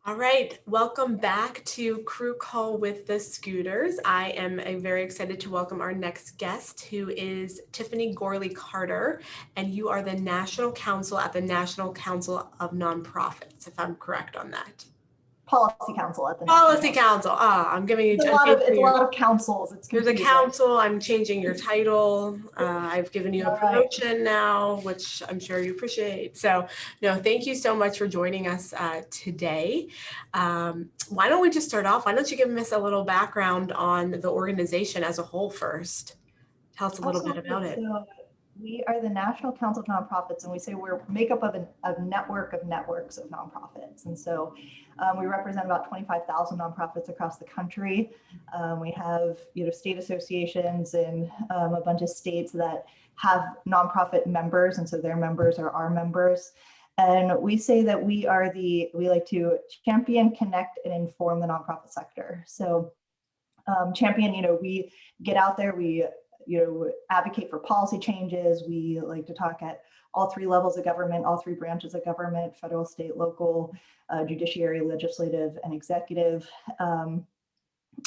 All right, welcome back to Crew Call with the Scooters. I am very excited to welcome our next guest, who is Tiffany Gourley Carter, and you are the National Counsel at the National Council of Nonprofits, if I'm correct on that. Policy Council at the Policy Council. I'm giving you it's a lot of councils. It's confusing. There's a council. I'm changing your title. I've given you a promotion now, which I'm sure you appreciate. So, no, thank you so much for joining us today. Why don't we just start off? Why don't you give us a little background on the organization as a whole first? Tell us a little bit about it. So we are the National Council of Nonprofits, and we say we're made up of a network of networks of nonprofits. And so we represent about 25,000 nonprofits across the country. We have state associations in a bunch of states that have nonprofit members, and so their members are our members. And we say that we like to champion, connect, and inform the nonprofit sector. So champion, we get out there, we advocate for policy changes. We like to talk at all three levels of government, all three branches of government: federal, state, local, judiciary, legislative, and executive. And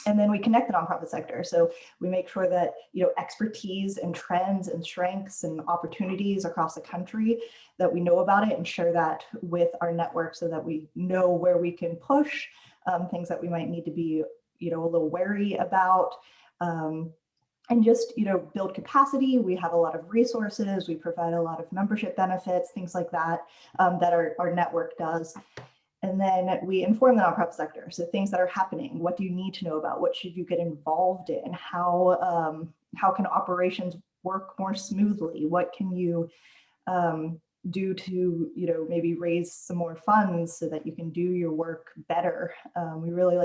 then we connect the nonprofit sector. So we make sure that expertise and trends and strengths and opportunities across the country, that we know about it and share that with our network, so that we know where we can push, things that we might need to be a little wary about. And just build capacity. We have a lot of resources. We provide a lot of membership benefits, things like that, that our network does. And then we inform the nonprofit sector. So things that are happening. What do you need to know about? What should you get involved in? How can operations work more smoothly? What can you do to maybe raise some more funds so that you can do your work better? We really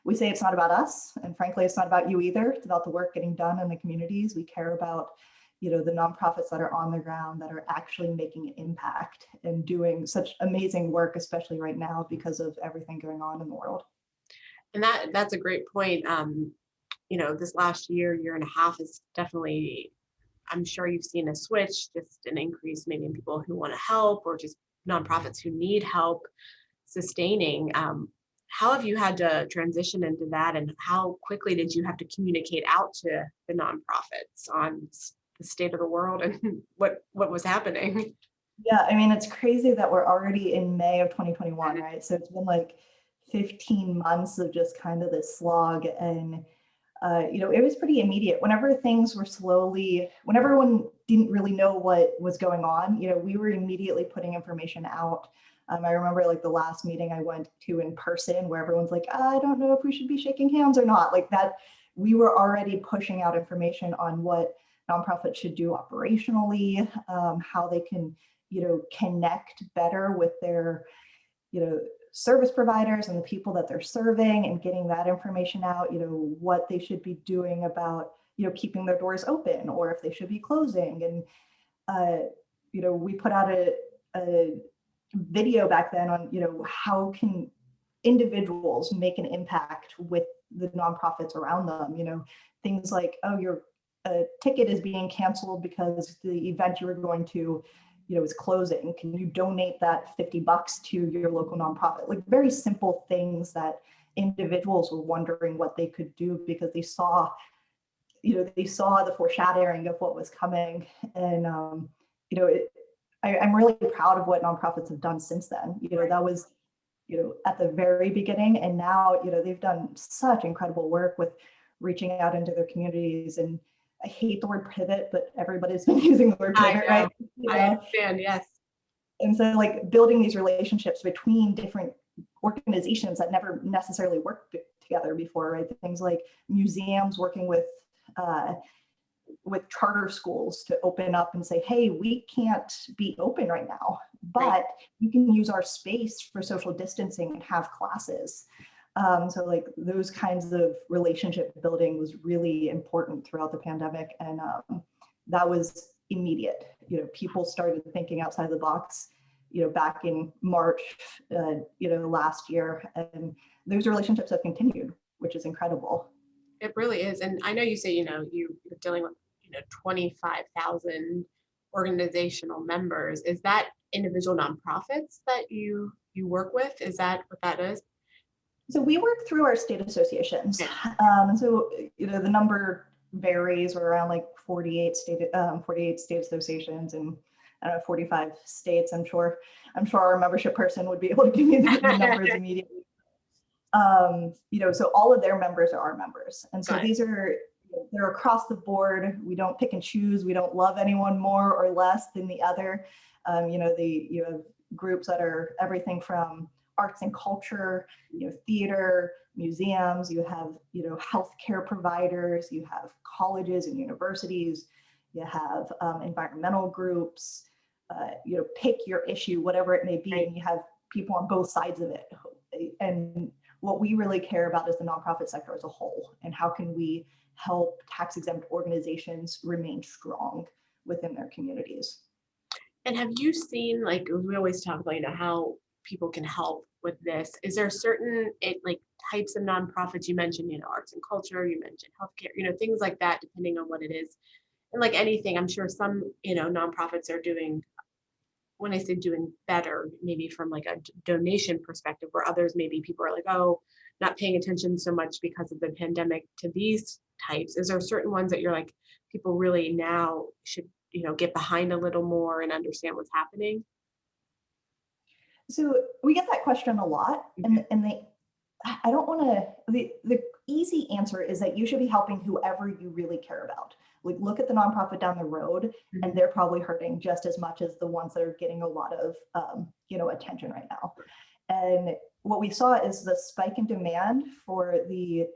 we say it's not about us, and frankly it's not about you either. It's about the work getting done in the communities. We care about the nonprofits that are on the ground, that are actually making an impact and doing such amazing work, especially right now because of everything going on in the world. And that's a great point. This last year and a half is definitely, I'm sure you've seen a switch, just an increase maybe in people who want to help, or just nonprofits who need help sustaining. How have you had to transition into that, and how quickly did you have to communicate out to the nonprofits on the state of the world and what was happening? Yeah, I mean, it's crazy that we're already in May of 2021, right? So it's been like 15 months of just kind of this slog, and it was pretty immediate. Whenever things were when everyone didn't really know what was going on, we were immediately putting information out. I remember the last meeting I went to in person, where everyone's like, I don't know if we should be shaking hands or not. Like that, we were already pushing out information on what nonprofits should do operationally, how they can, connect better with their, service providers and the people that they're serving, and getting that information out, what they should be doing about, keeping their doors open, or if they should be closing. And, we put out a video back then on, how can individuals make an impact with the nonprofits around them, things like, oh, your ticket is being canceled because the event you were going to is closing. Can you donate that $50 to your local nonprofit? Like very simple things that individuals were wondering what they could do, because they saw the foreshadowing of what was coming. And I'm really proud of what nonprofits have done since then. That was at the very beginning, and now they've done such incredible work with reaching out into their communities. And I hate the word pivot, but everybody's been using the word pivot, right? I understand, yes. And so building these relationships between different organizations that never necessarily worked together before, right? Things like museums working with charter schools to open up and say, hey, we can't be open right now, but you can use our space for social distancing and have classes. So those kinds of relationship building was really important throughout the pandemic. And that was immediate. People started thinking outside the box, back in March, last year. And those relationships have continued, which is incredible. It really is. And I know you say, you're dealing with, 25,000 organizational members. Is that individual nonprofits that you work with? Is that what that is? So we work through our state associations. Okay. And so, the number varies. We're around like 48 state associations and I don't know, 45 states. I'm sure our membership person would be able to give me the numbers immediately. So all of their members are our members. And so these are, they're across the board. We don't pick and choose. We don't love anyone more or less than the other. You have groups that are everything from arts and culture, theater, museums, you have, healthcare providers, you have colleges and universities, you have environmental groups, pick your issue, whatever it may be, and you have people on both sides of it. And what we really care about is the nonprofit sector as a whole, and how can we help tax-exempt organizations remain strong within their communities. And have you seen, like, we always talk about, how people can help with this? Is there certain types of nonprofits? You mentioned, arts and culture, you mentioned healthcare, things like that, depending on what it is. And like anything, I'm sure some, nonprofits are doing, when I say doing better, maybe from like a donation perspective, where others, maybe people are like, oh, not paying attention so much because of the pandemic to these types. Is there certain ones that you're like, people really now should, get behind a little more and understand what's happening? So we get that question a lot, and I don't want to, the easy answer is that you should be helping whoever you really care about. Like, look at the nonprofit down the road, and they're probably hurting just as much as the ones that are getting a lot of, attention right now. And what we saw is the spike in demand for the,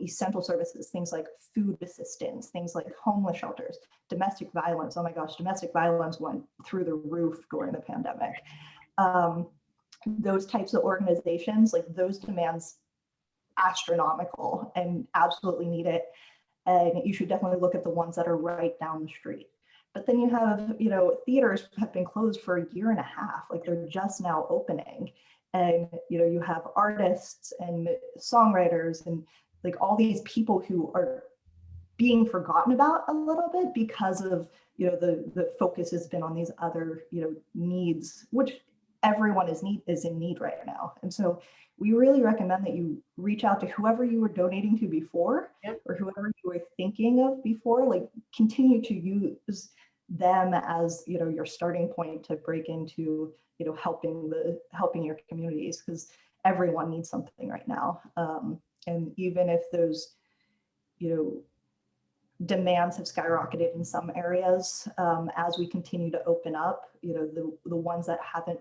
essential services, things like food assistance, things like homeless shelters, domestic violence. Oh my gosh, domestic violence went through the roof during the pandemic. Those types of organizations, like those demands, astronomical and absolutely need it. And you should definitely look at the ones that are right down the street. But then you have, theaters have been closed for a year and a half, like they're just now opening. And, you have artists and songwriters and like all these people who are being forgotten about a little bit because of, the focus has been on these other, needs, which everyone is in need right now. And so we really recommend that you reach out to whoever you were donating to before, or whoever you were thinking of before, like continue to use them as, your starting point to break into, helping your communities, because everyone needs something right now. And even if those, demands have skyrocketed in some areas, as we continue to open up, the ones that haven't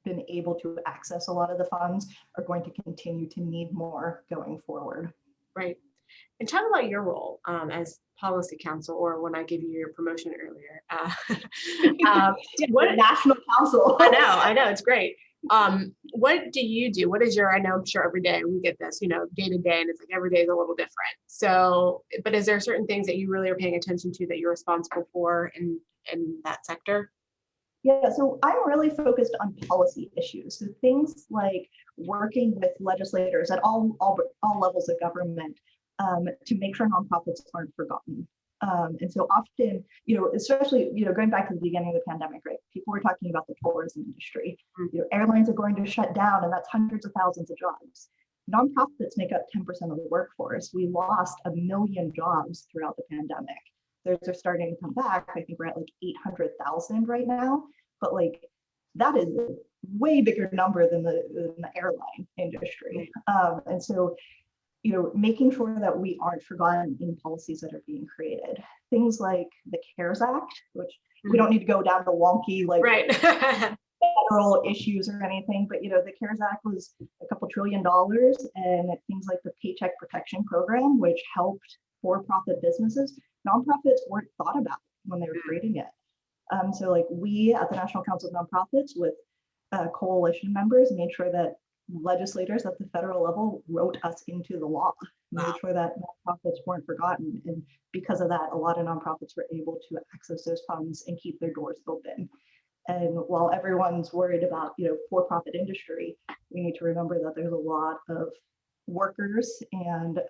been able to access a lot of the funds are going to continue to need more going forward. Right. And talk about your role as policy counsel, or when I gave you your promotion earlier. What national counsel? I know, it's great. What do you do? What is your, I know, I'm sure every day we get this, day to day, and it's like every day is a little different. So, but is there certain things that you really are paying attention to that you're responsible for in that sector? Yeah, so I'm really focused on policy issues. So things like working with legislators at all levels of government to make sure nonprofits aren't forgotten. And so often, especially, going back to the beginning of the pandemic, right? People were talking about the tourism industry. Airlines are going to shut down, and that's hundreds of thousands of jobs. Nonprofits make up 10% of the workforce. We lost 1 million jobs throughout the pandemic. Those are starting to come back. I think we're at like 800,000 right now, but like that is a way bigger number than the airline industry. And so, making sure that we aren't forgotten in policies that are being created. Things like the CARES Act, which we don't need to go down the wonky like federal issues or anything, but the CARES Act was a couple $2 trillion, and things like the Paycheck Protection Program, which helped for-profit businesses, nonprofits weren't thought about when they were creating it. So like we at the National Council of Nonprofits with coalition members made sure that legislators at the federal level wrote us into the law, made sure that nonprofits weren't forgotten. And because of that, a lot of nonprofits were able to access those funds and keep their doors open. And while everyone's worried about, for-profit industry, we need to remember that there's a lot of workers and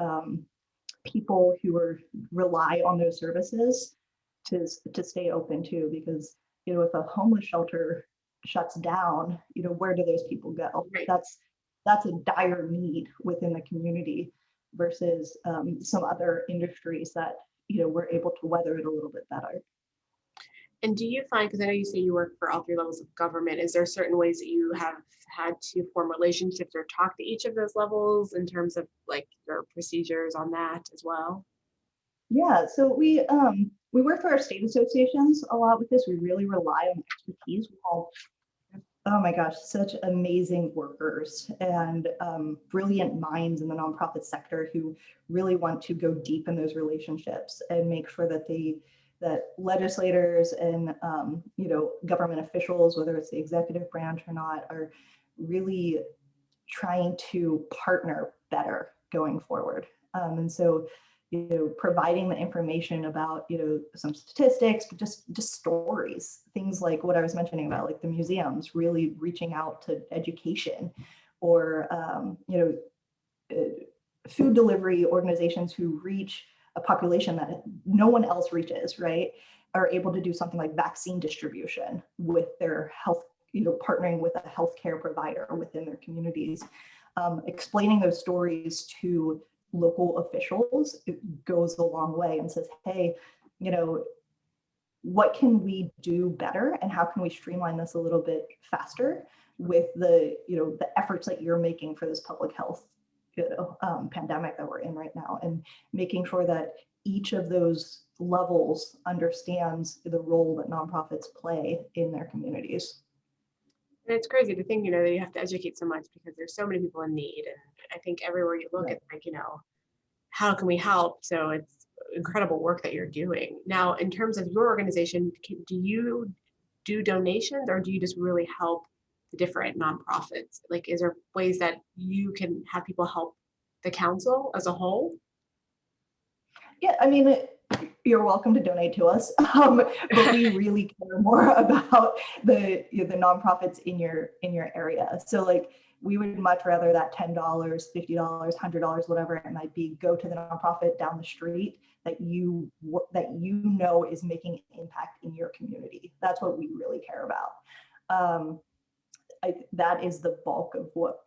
people who rely on those services to stay open too, because if a homeless shelter shuts down, where do those people go? Right. That's a dire need within the community versus some other industries that, we're able to weather it a little bit better. And do you find, because I know you say you work for all three levels of government, is there certain ways that you have had to form relationships or talk to each of those levels in terms of like your procedures on that as well? Yeah, so we work for our state associations a lot with this. We really rely on expertise. We all, oh my gosh, such amazing workers and brilliant minds in the nonprofit sector who really want to go deep in those relationships and make sure that that legislators and government officials, whether it's the executive branch or not, are really trying to partner better going forward. And so, providing the information about, some statistics, but just stories, things like what I was mentioning about like the museums, really reaching out to education or, food delivery organizations who reach a population that no one else reaches, right, are able to do something like vaccine distribution with their health, partnering with a healthcare provider within their communities. Explaining those stories to local officials, it goes a long way and says, hey, what can we do better and how can we streamline this a little bit faster with the efforts that you're making for this public health pandemic that we're in right now, and making sure that each of those levels understands the role that nonprofits play in their communities. And it's crazy to think, that you have to educate so much because there's so many people in need. And I think everywhere you look, Right. it's like, how can we help? So it's incredible work that you're doing. Now, in terms of your organization, do you do donations or do you just really help the different nonprofits? Like, is there ways that you can have people help the council as a whole? Yeah, I mean, you're welcome to donate to us, but we really care more about the nonprofits in your area. So like, we would much rather that $10, $50, $100, whatever it might be, go to the nonprofit down the street that is making an impact in your community. That's what we really care about. That is the bulk of what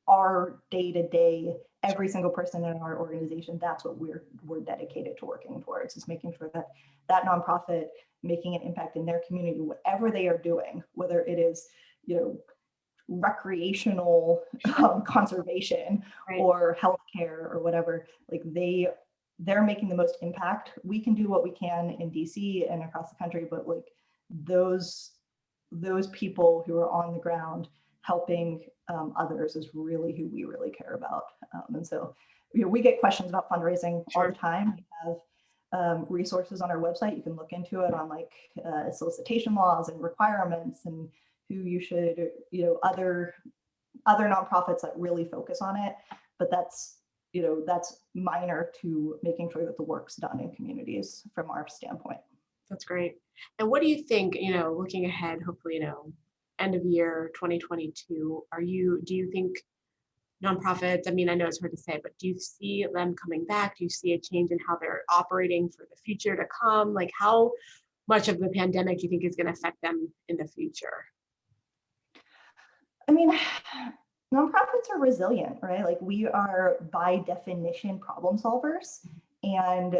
our day-to-day, every single person in our organization, that's what we're dedicated to working towards, is making sure that that nonprofit making an impact in their community, whatever they are doing, whether it is recreational conservation, right, or healthcare or whatever, like they're making the most impact. We can do what we can in DC and across the country, but like those people who are on the ground helping others is really who we really care about. And so, we get questions about fundraising all the time. We have resources on our website. You can look into it on like solicitation laws and requirements and who you should, other nonprofits that really focus on it. But that's minor to making sure that the work's done in communities from our standpoint. That's great. And what do you think, looking ahead, hopefully, end of year 2022, do you think nonprofits, I mean, I know it's hard to say, but do you see them coming back? Do you see a change in how they're operating for the future to come? Like, how much of the pandemic do you think is going to affect them in the future? I mean, nonprofits are resilient, right? Like, we are by definition problem solvers, and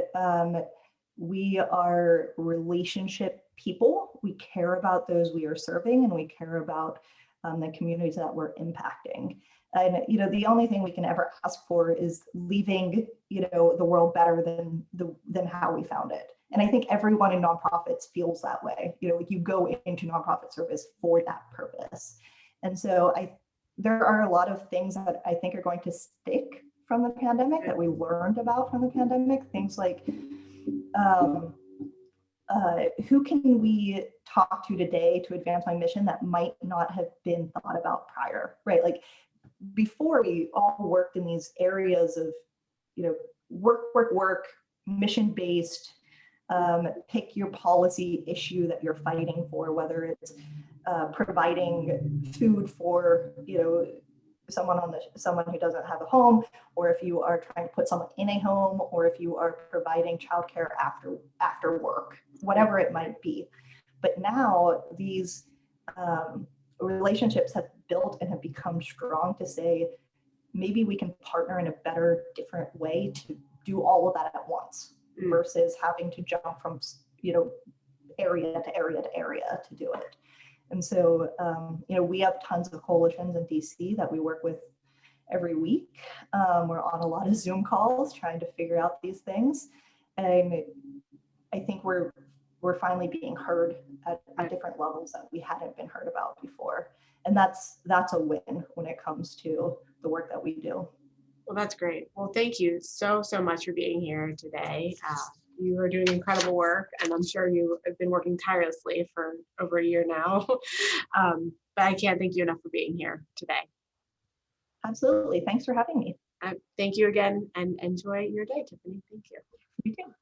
we are relationship people. We care about those we are serving, and we care about the communities that we're impacting. And the only thing we can ever ask for is leaving the world better than how we found it. And I think everyone in nonprofits feels that way. Like, you go into nonprofit service for that purpose. And so there are a lot of things that I think are going to stick from the pandemic that we learned about from the pandemic. Things like who can we talk to today to advance my mission that might not have been thought about prior, right? Like, before, we all worked in these areas of, work, mission-based, pick your policy issue that you're fighting for, whether it's providing food for, someone who doesn't have a home, or if you are trying to put someone in a home, or if you are providing childcare after work, whatever it might be. But now these relationships have built and have become strong to say, maybe we can partner in a better, different way to do all of that at once versus having to jump from, area to area to area to do it. And so, we have tons of coalitions in DC that we work with every week. We're on a lot of Zoom calls trying to figure out these things. And I think we're finally being heard at different levels that we hadn't been heard about before. And that's a win when it comes to the work that we do. Well, that's great. Well, thank you so much for being here today. You are doing incredible work, and I'm sure you have been working tirelessly for over a year now. But I can't thank you enough for being here today. Absolutely. Thanks for having me. Thank you again, and enjoy your day, Tiffany. Thank you. You too.